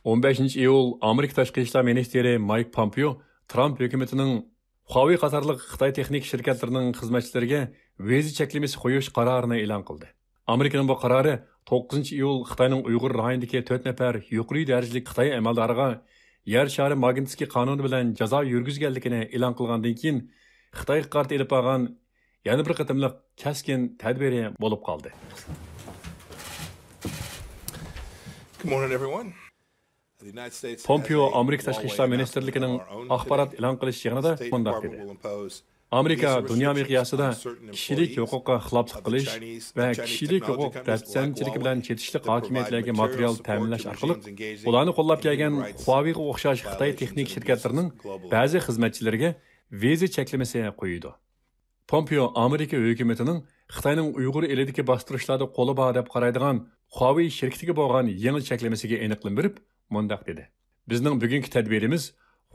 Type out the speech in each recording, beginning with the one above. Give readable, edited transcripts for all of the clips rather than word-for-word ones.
15 iyul Amerika Tashqi ishlar ministri Mike Pompeo Trump hukumatining Huawei qatorliq Xitoy texnik shirkatlarining xizmatchilariga viza cheklamasi qo'yish qarorini e'lon qildi. Amerikaning bu qarori 9 iyul Xitoyning Uyg'ur rayonidagi 4 nafar yuqori darajali Xitoy amaldoriga yer shari Magnitsky qonuni bilan jazo yurgizganligini e'lon qilgandan keyin Xitoyga qarshi elib olgan yana bir qatimliq kaskin tadbiri bo'lib qoldi. Good morning, everyone. Pompeo Amerika Tashqi ishlar ministrligining axborot e'lon qilish yig'inida bunday dedi. Amerika dunyo miqyosida kishilik huquqqa xiloflik qilish va kishilik huquq dafsanchiligi bilan chetishlik hokimiyatlarga material ta'minlash orqali ularni qo'llab kelgan Huawei'ga o'xshash Xitoy texnik shirkatlarining ba'zi xizmatchilariga viza cheklamasi qo'ydi. Pompeo Amerika hukumatining Xitoyning Uyg'ur elidagi bostirishlarda qo'li bor deb qaraydigan Huawei shirkatiga bo'lgan yangi cheklamasiga aniqlik berib, mundaq dedi. Bizning bugungi tadbirimiz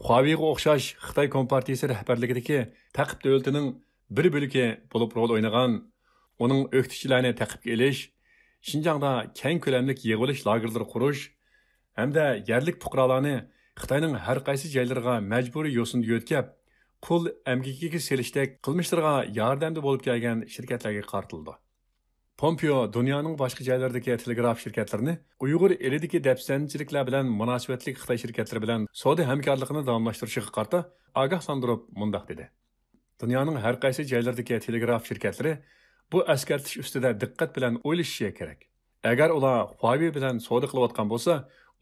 Huawei'ga o'xshash Xitoy Kompartiyasi rahbarligidagi taqib davlatining bir bo'ligi bo'lib rol o'ynagan, uning o'qituvchilarni taqibga elish, Xinjiangda keng ko'lamlik yig'ilish lagerlari qurish hamda yerlik fuqarolarni Xitoyning har qaysi joylariga majburiy yo'sinda yo'tkab, qul amgikiga selishdek qilmishlarga yordamda bo'lib kelgan shirkatlarga qartildi. Pompeo dunyoning boshqa joylaridagi telegraf shirkatlarini Uyg'ur elidagi dafsanchiliklar bilan munosabatli Xitoy shirkatlari bilan savdo hamkorligini davomlashtirishiga qarata ogohlantirib mundaq dedi. Dunyoning har qaysi joylaridagi telegraf shirkatlari bu askartish ustida diqqat bilan o'ylashi kerak. Agar ular Huawei bilan savdo qilayotgan bo'lsa,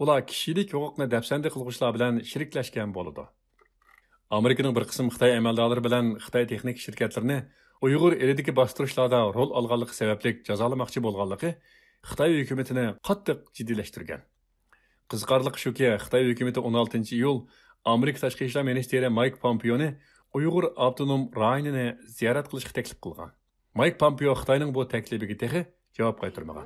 ular kishilik huquqni dafsanda qilg'uchilar bilan sheriklashgan bo'ladi. Amerikaning bir qism Xitoy amaldorlari bilan Xitoy texnik shirkatlarini Uyg'ur elidagi bostirishlarda rol olganligi sababli jazolamoqchi bo'lganligi Xitoy hukumatini qattiq jiddiylashtirgan. Qiziqarligi shuki, Xitoy hukumati 16 iyul Amerika Tashqi ishlar ministri Mike Pompeoni Uyg'ur avtonom rayonini ziyorat qilishga taklif qilgan. Mike Pompeo Xitoyning bu taklifiga texi javob qaytarmagan.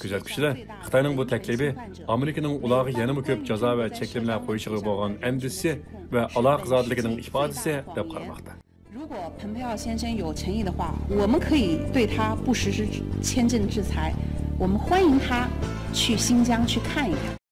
Güzel kishilar, Xitoyning bu taklifi Amerikaning ularga yanada ko'p jazo va cheklimlar qo'yishiga bo'lgan amdisi va aloqazorligining ifodasi deb qaramoqda. 如果蓬佩奥先生有诚意的话，我们可以对他不实施签证制裁，我们欢迎他去新疆去看一看。